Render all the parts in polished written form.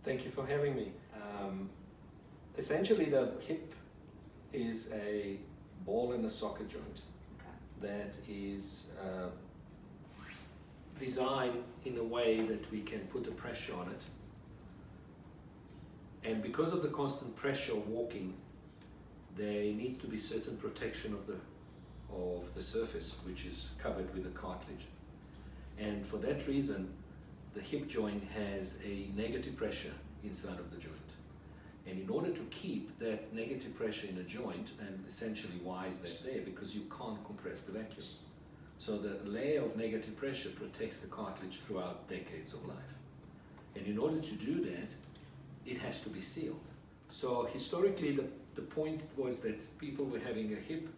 Thank you for having me. Essentially, the hip is a ball and a socket joint that is designed in a way that we can put a pressure on it. And because of the constant pressure of walking, there needs to be certain protection of the surface, which is covered with a cartilage. And for that reason, the hip joint has a negative pressure inside of the joint. And in order to keep that negative pressure in a joint, and essentially why is that there? Because you can't compress the vacuum. So the layer of negative pressure protects the cartilage throughout decades of life. And in order to do that, it has to be sealed. So historically, the point was that people were having a hip,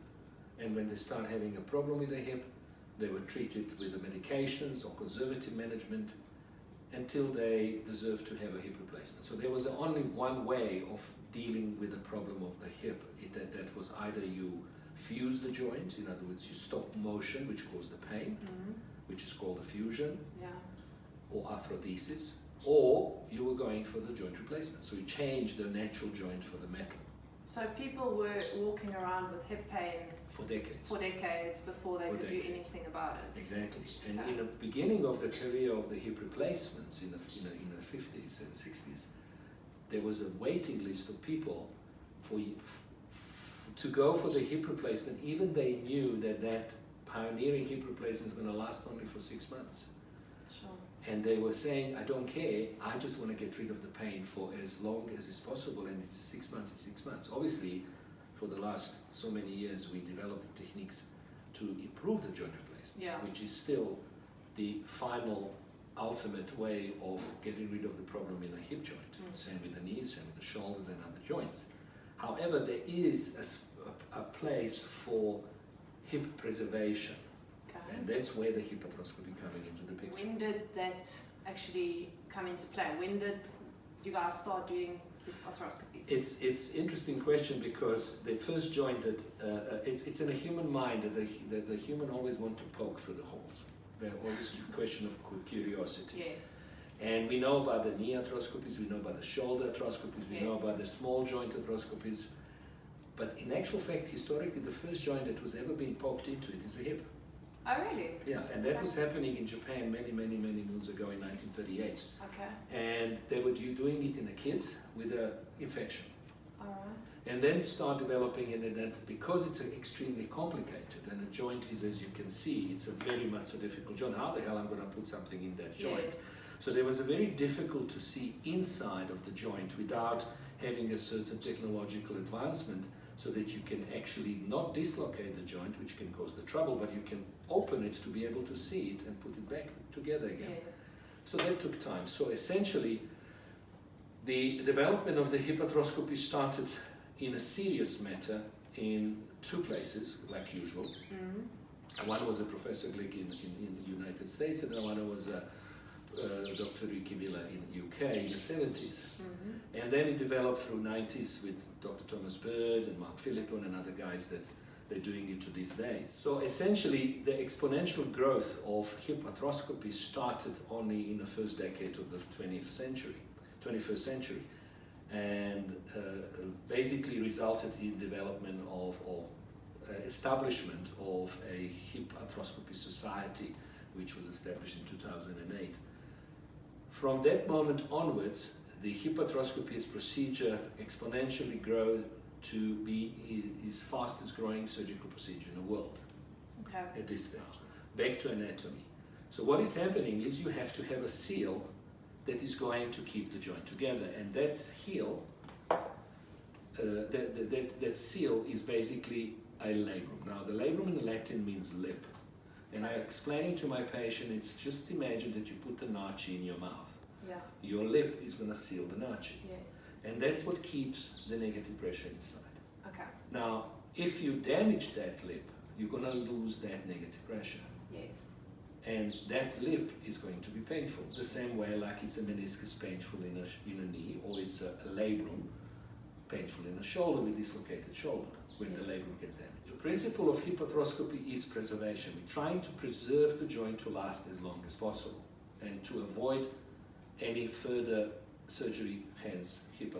and when they start having a problem with the hip, they were treated with the medications or conservative management until they deserved to have a hip replacement. So there was only one way of dealing with the problem of the hip. That was either you fuse the joint, in other words, you stop motion, which caused the pain, which is called a fusion, or arthrodesis, or you were going for the joint replacement. So you changed the natural joint for the metal. So people were walking around with hip pain for decades. Before they could do anything about it. Exactly. And in the beginning of the career of the hip replacements in the 50s and 60s, there was a waiting list of people to go for the hip replacement, even they knew that pioneering hip replacement is going to last only for 6 months. Sure. And they were saying, I don't care, I just want to get rid of the pain for as long as is possible, and it's 6 months, it's 6 months. Obviously, for the last so many years, we developed the techniques to improve the joint replacements, which is still the final, ultimate way of getting rid of the problem in a hip joint. Same with the knees, same with the shoulders and other joints. However, there is a place for hip preservation. And that's where the hip arthroscopy coming into the picture. When did that actually come into play? When did you guys start doing hip arthroscopies? It's interesting question, because the first joint that it's in a human mind that the human always want to poke through the holes. They're always a question of curiosity. Yes. And we know about the knee arthroscopies, we know about the shoulder arthroscopies, we know about the small joint arthroscopies. But in actual fact, historically, the first joint that was ever being poked into it is the hip. Oh, really? Yeah, and that was happening in Japan many moons ago in 1938. Okay. And they were doing it in the kids with an infection. All right. And then start developing it, and because it's extremely complicated, and the joint is, as you can see, it's a very much a difficult joint. How the hell I'm going to put something in that joint? Yes. So there was a very difficult to see inside of the joint without having a certain technological advancement, so that you can actually not dislocate the joint, which can cause the trouble, but you can open it to be able to see it and put it back together again. Yes. So that took time. So essentially, the development of the hip arthroscopy started in a serious matter in 2 places, like usual. One was a Professor Glick in the United States, and the one was Dr. Ricky Villa in the UK in the 70s. And then it developed through 90s with Dr. Thomas Bird and Mark Philippon and other guys that they're doing it to these days. So essentially, the exponential growth of hip arthroscopy started only in the first decade of the 21st century, and basically resulted in development of or establishment of a hip arthroscopy society, which was established in 2008. From that moment onwards, the hip arthroscopy procedure exponentially grew to be his fastest growing surgical procedure in the world at this stage. Back to anatomy. So what is happening is you have to have a seal that is going to keep the joint together, and that seal, that seal is basically a labrum. Now the labrum in Latin means lip, and I'm explaining to my patient, it's just imagine that you put a notch in your mouth. Your lip is going to seal the notch. Yes. And that's what keeps the negative pressure inside. Okay. Now, if you damage that lip, you're going to lose that negative pressure. Yes. And that lip is going to be painful. The same way like it's a meniscus painful in a knee, or it's a labrum painful in a shoulder with dislocated shoulder when the labrum gets damaged. The principle of hip arthroscopy is preservation. We're trying to preserve the joint to last as long as possible and to avoid any further surgery, hence hip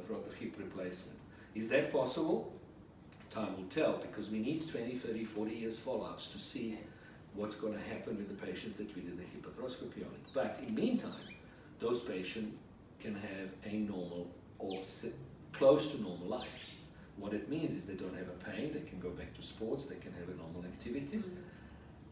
replacement. Is that possible? Time will tell, because we need 20, 30, 40 years follow-ups to see what's going to happen with the patients that we did the hip arthroscopy on. But in the meantime, those patients can have a normal or close to normal life. What it means is they don't have a pain, they can go back to sports, they can have a normal activities,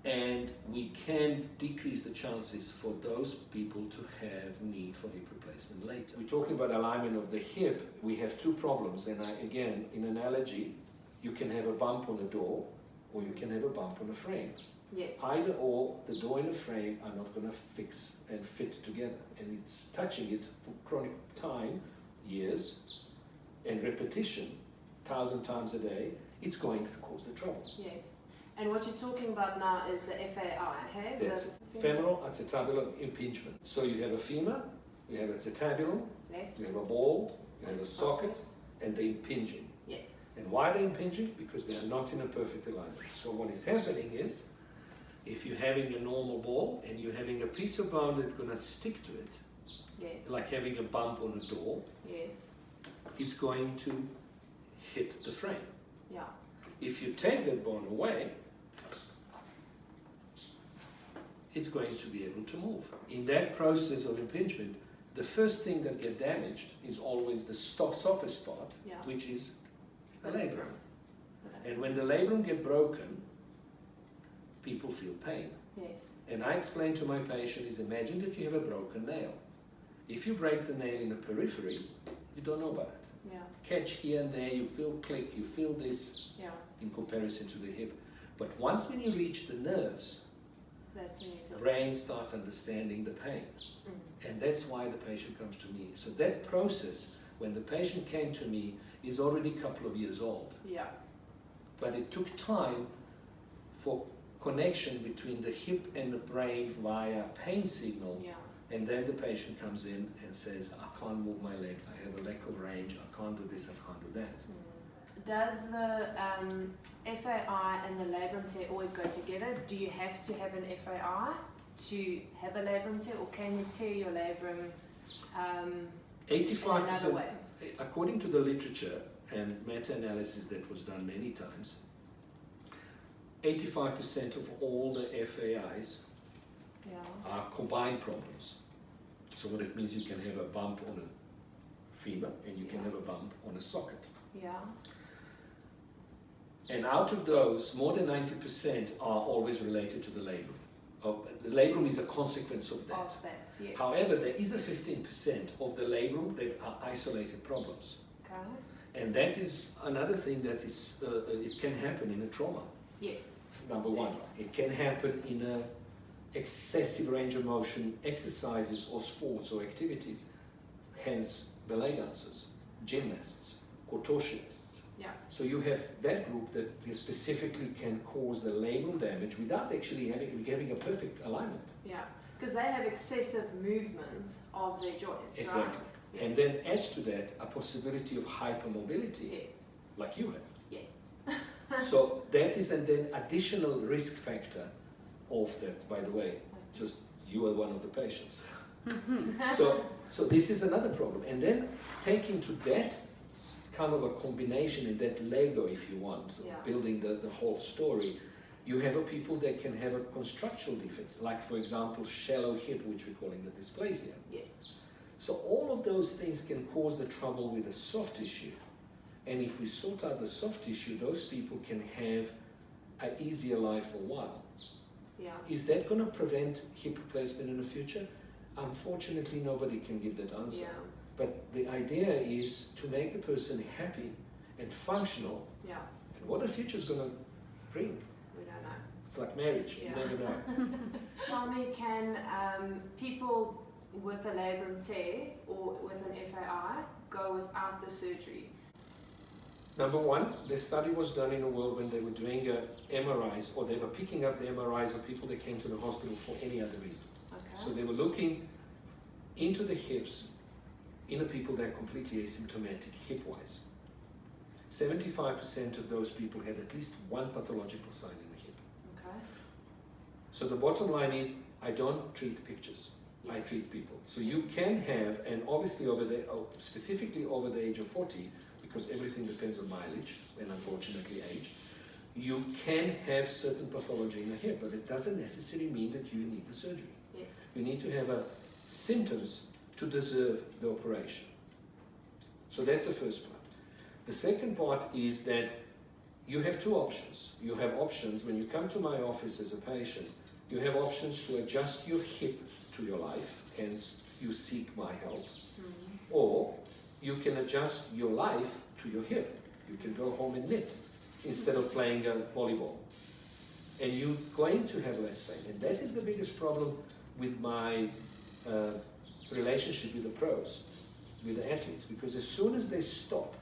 and we can decrease the chances for those people to have need for hip replacement later. We're talking about alignment of the hip. We have two problems, and again, in analogy, you can have a bump on a door, or you can have a bump on a frame. Yes. Either or, the door and the frame are not going to fix and fit together, and it's touching it for chronic time, years, and repetition, 1,000 times a day, it's going to cause the trouble. Yes. And what you're talking about now is the FAI, hey? That's femoral acetabular impingement. So you have a femur, you have acetabulum, Yes. you have a ball, you have a socket, and they're impinging. Yes. And why are they impinging? Because they are not in a perfect alignment. So what is happening is, if you're having a normal ball and you're having a piece of bone that's going to stick to it, Yes. like having a bump on a door, Yes. it's going to hit the frame. Yeah. If you take that bone away, it's going to be able to move. In that process of impingement, the first thing that gets damaged is always the softest part, Yeah. which is the labrum. And when the labrum gets broken, people feel pain. Yes. And I explain to my patient is, imagine that you have a broken nail. If you break the nail in the periphery, you don't know about it. Yeah. Catch here and there, you feel click, you feel this Yeah. in comparison to the hip. But once when you reach the nerves, That's when you feel. brain starts understanding the pain. And that's why the patient comes to me. So that process, when the patient came to me, is already a couple of years old. Yeah. But it took time for connection between the hip and the brain via pain signal. Yeah. And then the patient comes in and says, I can't move my leg, I have a lack of range, I can't do this, I can't do that. Does the FAI and the labrum tear always go together? Do you have to have an FAI to have a labrum tear, or can you tear your labrum in another way? According to the literature and meta-analysis that was done many times, 85% of all the FAIs are combined problems. So what it means, you can have a bump on a femur and you can have a bump on a socket. Yeah. And out of those, more than 90% are always related to the labrum. The labrum is a consequence of that. Yes. However, there is a 15% of the labrum that are isolated problems. Okay. And that is another thing that is, it can happen in a trauma. Yes. Number one, it can happen in a excessive range of motion exercises or sports or activities, hence ballet dancers, gymnasts, contortionists. Yeah. So you have that group that specifically can cause the labrum damage without actually having a perfect alignment. Yeah, because they have excessive movement of their joints, Exactly. right? Yes. And then add to that a possibility of hypermobility, Yes. like you have. Yes. So that is an then additional risk factor of that, by the way. Just you are one of the patients. So this is another problem. And then taking to that kind of a combination in that Lego, if you want, building the whole story, you have a people that can have a constructional defects, like for example, shallow hip, which we're calling the dysplasia. Yes. So all of those things can cause the trouble with the soft tissue. And if we sort out the soft tissue, those people can have an easier life for a while. Yeah. Is that going to prevent hip replacement in the future? Unfortunately, nobody can give that answer. Yeah. But the idea is to make the person happy and functional. Yeah. And what the future is going to bring. We don't know. It's like marriage, Yeah. you never know. Tell me, can people with a labrum tear or with an FAI go without the surgery? Number one, the study was done in a world when they were doing MRIs, or they were picking up the MRIs of people that came to the hospital for any other reason. Okay. So they were looking into the hips in the people that are completely asymptomatic hip-wise. 75% of those people had at least one pathological sign in the hip. Okay. So the bottom line is, I don't treat pictures. I treat people. So you can have, and obviously specifically over the age of 40, because everything depends on mileage and unfortunately age, you can have certain pathology in your hip, but it doesn't necessarily mean that you need the surgery. Yes. You need to have symptoms to deserve the operation. So that's the first part. The second part is that you have two options. You have options when you come to my office as a patient, you have options to adjust your hip to your life, hence you seek my help. Or you can adjust your life to your hip. You can go home and knit instead of playing volleyball. And you're going to have less pain. And that is the biggest problem with my relationship with the pros, with the athletes, because as soon as they stop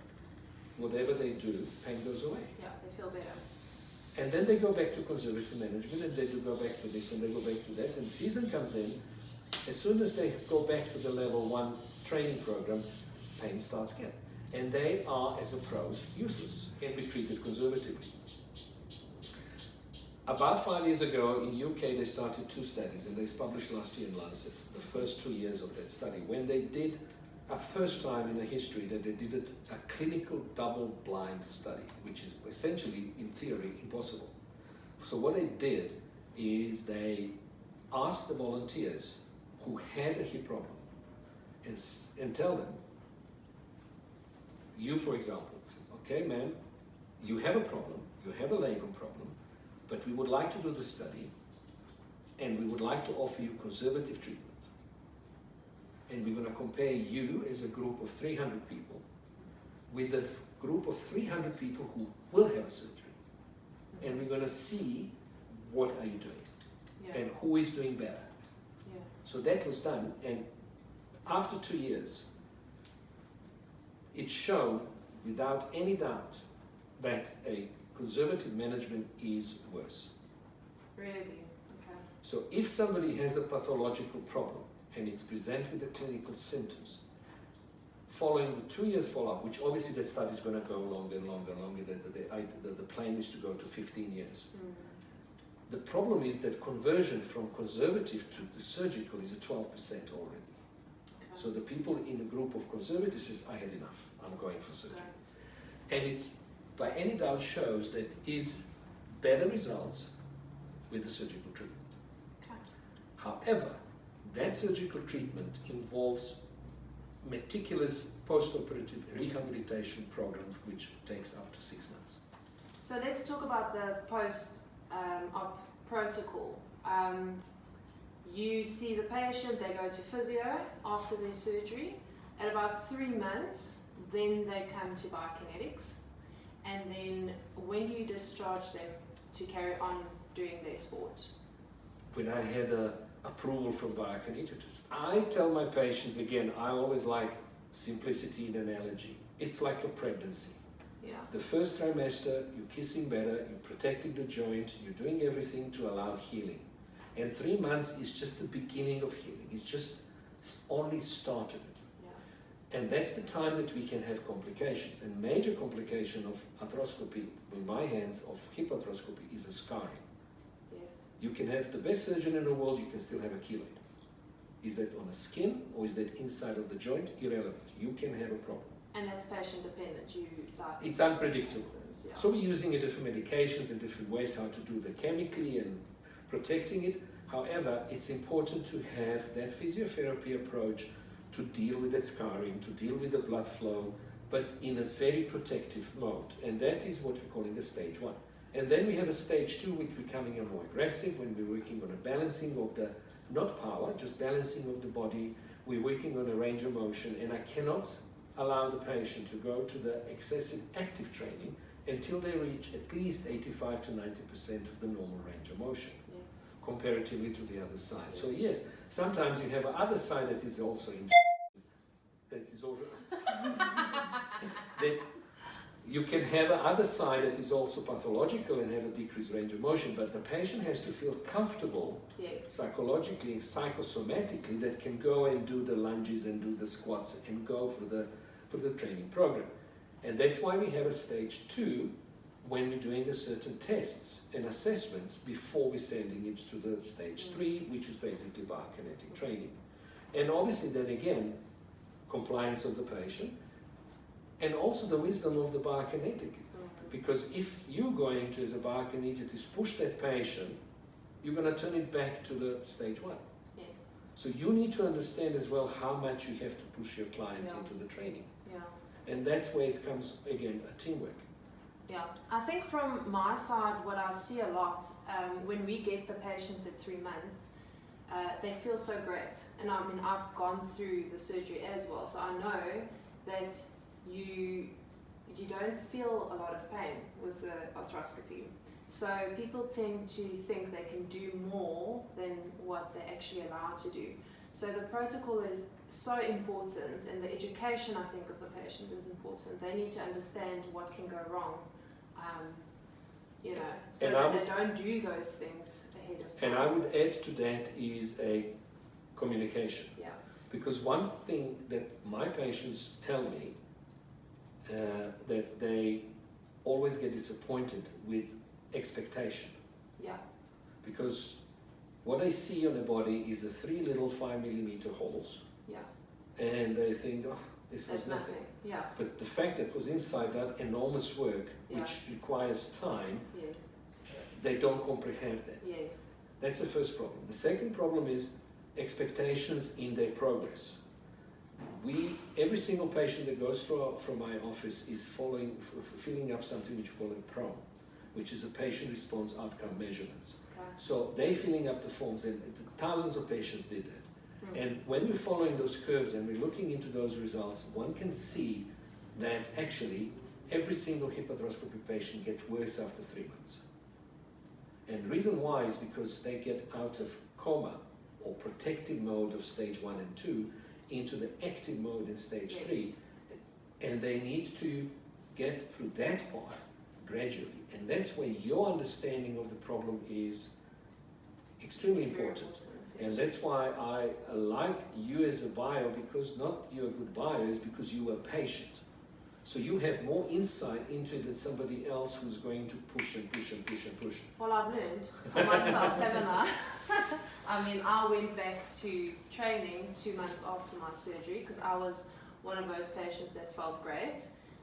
whatever they do, pain goes away. Yeah, they feel better. And then they go back to conservative management, and they do go back to this, and they go back to that, and season comes in. As soon as they go back to the level 1 training program, pain starts again. And they are, as a pros, useless, can be treated conservatively. About 5 years ago in UK, they started 2 studies, and they published last year in Lancet, the first 2 years of that study, when they did a first time in a history that they did a clinical double-blind study, which is essentially, in theory, impossible. So what they did is they asked the volunteers who had a hip problem and tell them, you, for example, okay, ma'am, you have a problem, you have a labrum problem, but we would like to do the study, and we would like to offer you conservative treatment. And we're going to compare you as a group of 300 people with a group of 300 people who will have a surgery. And we're going to see what are you doing and who is doing better. Yeah. So that was done, and after 2 years, it showed without any doubt that a conservative management is worse. Really? Okay. So if somebody has a pathological problem and it's presented with the clinical symptoms, following the 2 years follow-up, which obviously that study is going to go longer and longer and longer, the plan is to go to 15 years. The problem is that conversion from conservative to the surgical is at 12% already. So the people in the group of conservatives says, I had enough, I'm going for surgery. And it's by any doubt shows that is better results with the surgical treatment. However, that surgical treatment involves meticulous post-operative rehabilitation program, which takes up to 6 months. So let's talk about the post-op protocol. You see the patient, they go to physio after their surgery. At about 3 months, then they come to biokinetics. And then when do you discharge them to carry on doing their sport? When I had approval from biokineticists, I tell my patients, again, I always like simplicity in analogy. It's like a pregnancy. Yeah. The first trimester, you're kissing better, you're protecting the joint, you're doing everything to allow healing. And 3 months is just the beginning of healing. It's just only started it. Yeah. And that's the time that we can have complications. And major complication of arthroscopy, in my hands, of hip arthroscopy, is a scarring. Yes. You can have the best surgeon in the world, you can still have a keloid. Is that on the skin or is that inside of the joint? Irrelevant. You can have a problem. And that's patient dependent. It's unpredictable. Yeah. So we're using different medications and different ways how to do that chemically and protecting it. However, it's important to have that physiotherapy approach to deal with that scarring, to deal with the blood flow, but in a very protective mode. And that is what we're calling a stage 1. And then we have a stage 2, which is becoming more aggressive when we're working on a balancing of the, not power, just balancing of the body. We're working on a range of motion, and I cannot allow the patient to go to the excessive active training until they reach at least 85 to 90% of the normal range of motion, comparatively to the other side. So yes, sometimes you have other side that is also in that is also that you can have another side that is also pathological and have a decreased range of motion, but the patient has to feel comfortable psychologically and psychosomatically that can go and do the lunges and do the squats and go for the training program. And that's why we have a stage 2 when we're doing certain tests and assessments before we're sending it to the stage 3, which is basically biokinetic training. And obviously then again, compliance of the patient, and also the wisdom of the biokinetic. Because if you're going to, as a biokinetist, push that patient, you're going to turn it back to the stage 1. Yes. So you need to understand as well how much you have to push your client Yeah. into the training. Yeah. And that's where it comes, again, a teamwork. Yeah, I think from my side, what I see a lot, when we get the patients at 3 months, they feel so great. And I mean, I've gone through the surgery as well, so I know that you don't feel a lot of pain with the arthroscopy. So people tend to think they can do more than what they're actually allowed to do. So the protocol is so important, and the education, I think, of the patient is important. They need to understand what can go wrong, so And that they don't do those things ahead of time. And I would add to that is a communication. Yeah. Because one thing that my patients tell me, that they always get disappointed with expectation. Yeah. Because what they see on the body is 3 little 5mm holes, Yeah. and they think, oh, this was That's nothing. Yeah. But the fact that it was inside that enormous work, Yeah. which requires time, Yes. they don't comprehend that. Yes. That's the first problem. The second problem is expectations in their progress. Every single patient that goes from my office is filling up something which we call a PROM, which is a patient response outcome measurements. Okay. So they're filling up the forms, and thousands of patients did that. And when we're following those curves and we're looking into those results, one can see that actually every single hip arthroscopy patient gets worse after 3 months. And the reason why is because they get out of coma or protective mode of stage 1 and 2 into the active mode in stage 3, and they need to get through that part gradually. And that's where your understanding of the problem is extremely important. And that's why I like you as a bio, because not you're a good bio, is because you are patient. So you have more insight into it than somebody else who's going to push and push and push and push. Well, I've learned for myself, haven't I? I mean, I went back to training 2 months after my surgery because I was one of those patients that felt great.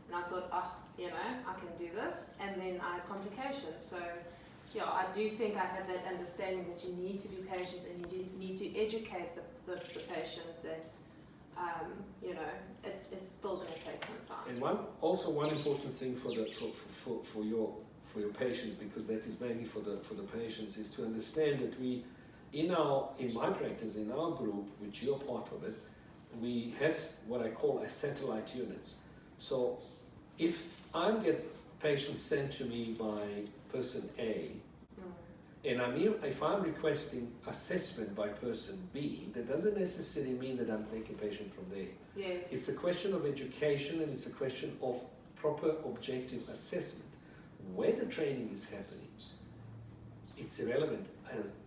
And I thought, I can do this. And then I had complications. So, yeah, I do think I have that understanding that you need to be patient and you need to educate the patient that, it's still going to take some time. And one important thing for your patients, because that is mainly for the patients, is to understand that in my practice, in our group, which you're part of it, we have what I call a satellite units. So if I get patients sent to me by person A, and if I'm requesting assessment by person B, that doesn't necessarily mean that I'm taking patient from there. Yes. It's a question of education, and it's a question of proper objective assessment. Where the training is happening, it's irrelevant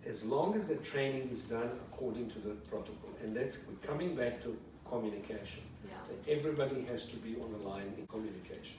as long as the training is done according to the protocol. And that's coming back to communication. Yeah. Everybody has to be on the line in communication.